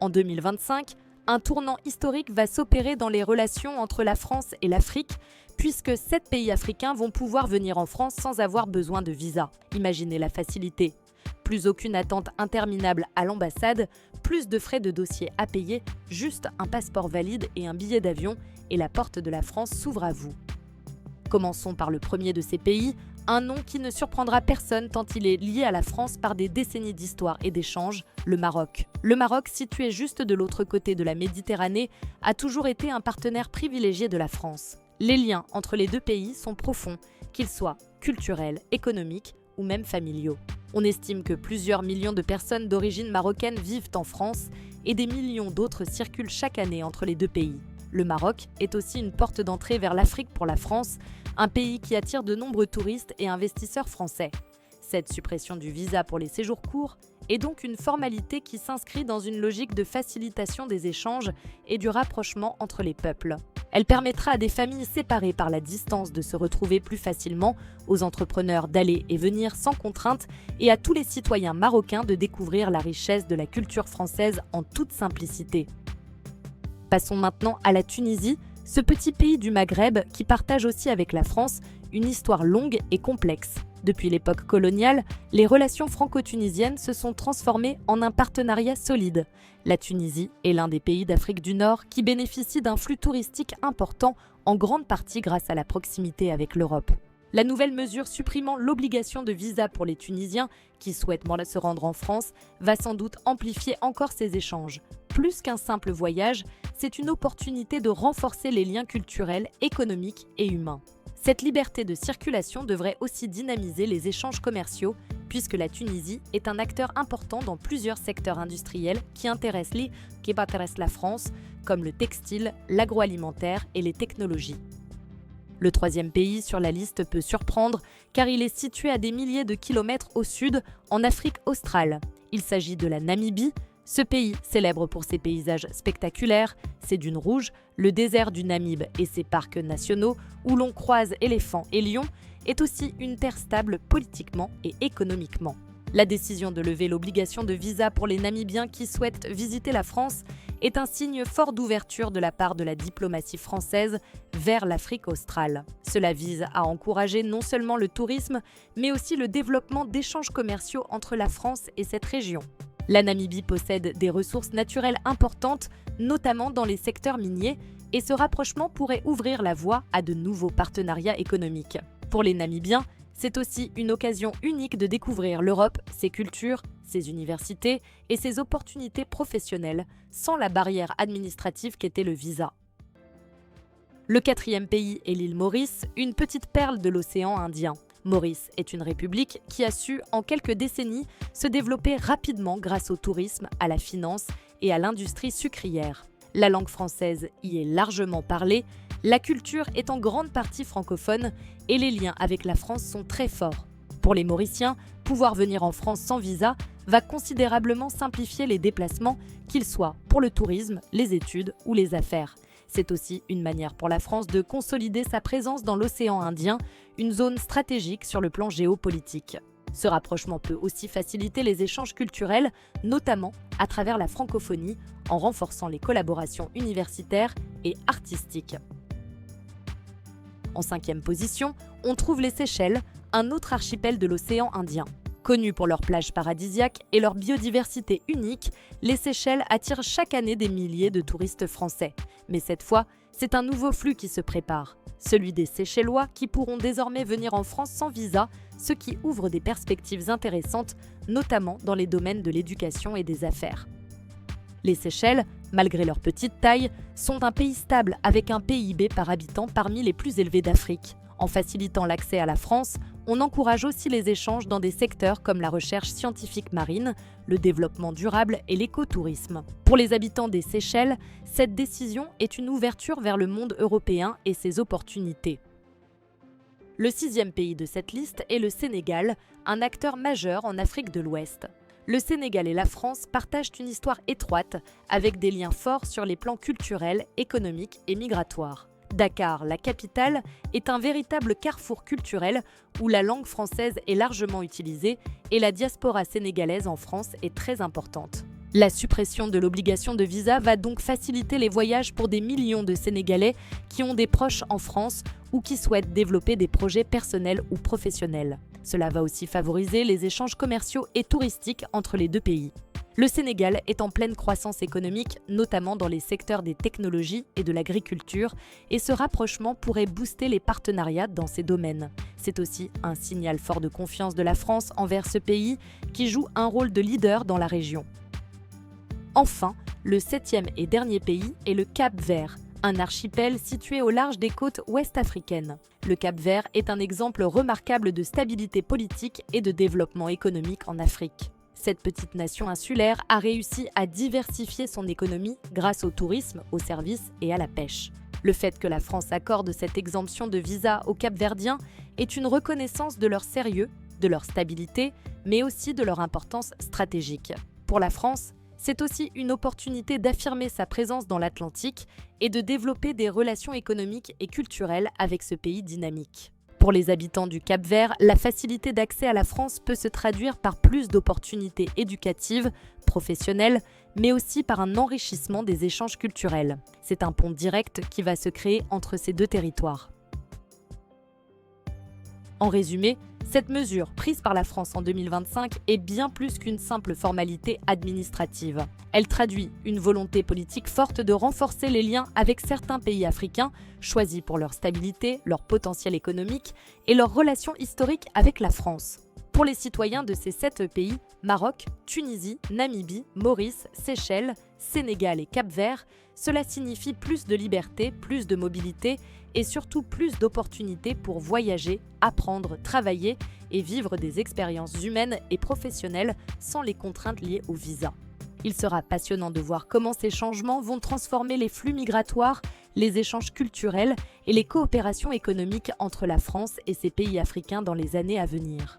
En 2025, un tournant historique va s'opérer dans les relations entre la France et l'Afrique, puisque 7 pays africains vont pouvoir venir en France sans avoir besoin de visa. Imaginez la facilité. Plus aucune attente interminable à l'ambassade, plus de frais de dossier à payer, juste un passeport valide et un billet d'avion, et la porte de la France s'ouvre à vous. Commençons par le premier de ces pays, un nom qui ne surprendra personne tant il est lié à la France par des décennies d'histoire et d'échanges, le Maroc. Le Maroc, situé juste de l'autre côté de la Méditerranée, a toujours été un partenaire privilégié de la France. Les liens entre les deux pays sont profonds, qu'ils soient culturels, économiques ou même familiaux. On estime que plusieurs millions de personnes d'origine marocaine vivent en France et des millions d'autres circulent chaque année entre les deux pays. Le Maroc est aussi une porte d'entrée vers l'Afrique pour la France, un pays qui attire de nombreux touristes et investisseurs français. Cette suppression du visa pour les séjours courts est donc une formalité qui s'inscrit dans une logique de facilitation des échanges et du rapprochement entre les peuples. Elle permettra à des familles séparées par la distance de se retrouver plus facilement, aux entrepreneurs d'aller et venir sans contrainte et à tous les citoyens marocains de découvrir la richesse de la culture française en toute simplicité. Passons maintenant à la Tunisie, ce petit pays du Maghreb qui partage aussi avec la France une histoire longue et complexe. Depuis l'époque coloniale, les relations franco-tunisiennes se sont transformées en un partenariat solide. La Tunisie est l'un des pays d'Afrique du Nord qui bénéficie d'un flux touristique important, en grande partie grâce à la proximité avec l'Europe. La nouvelle mesure supprimant l'obligation de visa pour les Tunisiens qui souhaitent se rendre en France va sans doute amplifier encore ces échanges. Plus qu'un simple voyage, c'est une opportunité de renforcer les liens culturels, économiques et humains. Cette liberté de circulation devrait aussi dynamiser les échanges commerciaux, puisque la Tunisie est un acteur important dans plusieurs secteurs industriels qui intéressent la France, comme le textile, l'agroalimentaire et les technologies. Le troisième pays sur la liste peut surprendre, car il est situé à des milliers de kilomètres au sud, en Afrique australe. Il s'agit de la Namibie. Ce pays, célèbre pour ses paysages spectaculaires, ses dunes rouges, le désert du Namib et ses parcs nationaux, où l'on croise éléphants et lions, est aussi une terre stable politiquement et économiquement. La décision de lever l'obligation de visa pour les Namibiens qui souhaitent visiter la France est un signe fort d'ouverture de la part de la diplomatie française vers l'Afrique australe. Cela vise à encourager non seulement le tourisme, mais aussi le développement d'échanges commerciaux entre la France et cette région. La Namibie possède des ressources naturelles importantes, notamment dans les secteurs miniers, et ce rapprochement pourrait ouvrir la voie à de nouveaux partenariats économiques. Pour les Namibiens, c'est aussi une occasion unique de découvrir l'Europe, ses cultures, ses universités et ses opportunités professionnelles, sans la barrière administrative qu'était le visa. Le quatrième pays est l'île Maurice, une petite perle de l'océan Indien. Maurice est une république qui a su, en quelques décennies, se développer rapidement grâce au tourisme, à la finance et à l'industrie sucrière. La langue française y est largement parlée, la culture est en grande partie francophone et les liens avec la France sont très forts. Pour les Mauriciens, pouvoir venir en France sans visa va considérablement simplifier les déplacements, qu'ils soient pour le tourisme, les études ou les affaires. C'est aussi une manière pour la France de consolider sa présence dans l'océan Indien, une zone stratégique sur le plan géopolitique. Ce rapprochement peut aussi faciliter les échanges culturels, notamment à travers la francophonie, en renforçant les collaborations universitaires et artistiques. En cinquième position, on trouve les Seychelles, un autre archipel de l'océan Indien. Connus pour leurs plages paradisiaques et leur biodiversité unique, les Seychelles attirent chaque année des milliers de touristes français. Mais cette fois, c'est un nouveau flux qui se prépare, celui des Seychellois qui pourront désormais venir en France sans visa, ce qui ouvre des perspectives intéressantes, notamment dans les domaines de l'éducation et des affaires. Les Seychelles, malgré leur petite taille, sont un pays stable avec un PIB par habitant parmi les plus élevés d'Afrique. En facilitant l'accès à la France, on encourage aussi les échanges dans des secteurs comme la recherche scientifique marine, le développement durable et l'écotourisme. Pour les habitants des Seychelles, cette décision est une ouverture vers le monde européen et ses opportunités. Le sixième pays de cette liste est le Sénégal, un acteur majeur en Afrique de l'Ouest. Le Sénégal et la France partagent une histoire étroite, avec des liens forts sur les plans culturels, économiques et migratoires. Dakar, la capitale, est un véritable carrefour culturel où la langue française est largement utilisée et la diaspora sénégalaise en France est très importante. La suppression de l'obligation de visa va donc faciliter les voyages pour des millions de Sénégalais qui ont des proches en France ou qui souhaitent développer des projets personnels ou professionnels. Cela va aussi favoriser les échanges commerciaux et touristiques entre les deux pays. Le Sénégal est en pleine croissance économique, notamment dans les secteurs des technologies et de l'agriculture, et ce rapprochement pourrait booster les partenariats dans ces domaines. C'est aussi un signal fort de confiance de la France envers ce pays qui joue un rôle de leader dans la région. Enfin, le 7e et dernier pays est le Cap-Vert, un archipel situé au large des côtes ouest-africaines. Le Cap-Vert est un exemple remarquable de stabilité politique et de développement économique en Afrique. Cette petite nation insulaire a réussi à diversifier son économie grâce au tourisme, aux services et à la pêche. Le fait que la France accorde cette exemption de visa aux Cap-Verdiens est une reconnaissance de leur sérieux, de leur stabilité, mais aussi de leur importance stratégique. Pour la France, c'est aussi une opportunité d'affirmer sa présence dans l'Atlantique et de développer des relations économiques et culturelles avec ce pays dynamique. Pour les habitants du Cap-Vert, la facilité d'accès à la France peut se traduire par plus d'opportunités éducatives, professionnelles, mais aussi par un enrichissement des échanges culturels. C'est un pont direct qui va se créer entre ces deux territoires. En résumé, cette mesure prise par la France en 2025 est bien plus qu'une simple formalité administrative. Elle traduit une volonté politique forte de renforcer les liens avec certains pays africains, choisis pour leur stabilité, leur potentiel économique et leurs relations historiques avec la France. Pour les citoyens de ces 7 pays, Maroc, Tunisie, Namibie, Maurice, Seychelles, Sénégal et Cap-Vert, cela signifie plus de liberté, plus de mobilité et surtout plus d'opportunités pour voyager, apprendre, travailler et vivre des expériences humaines et professionnelles sans les contraintes liées au visa. Il sera passionnant de voir comment ces changements vont transformer les flux migratoires, les échanges culturels et les coopérations économiques entre la France et ces pays africains dans les années à venir.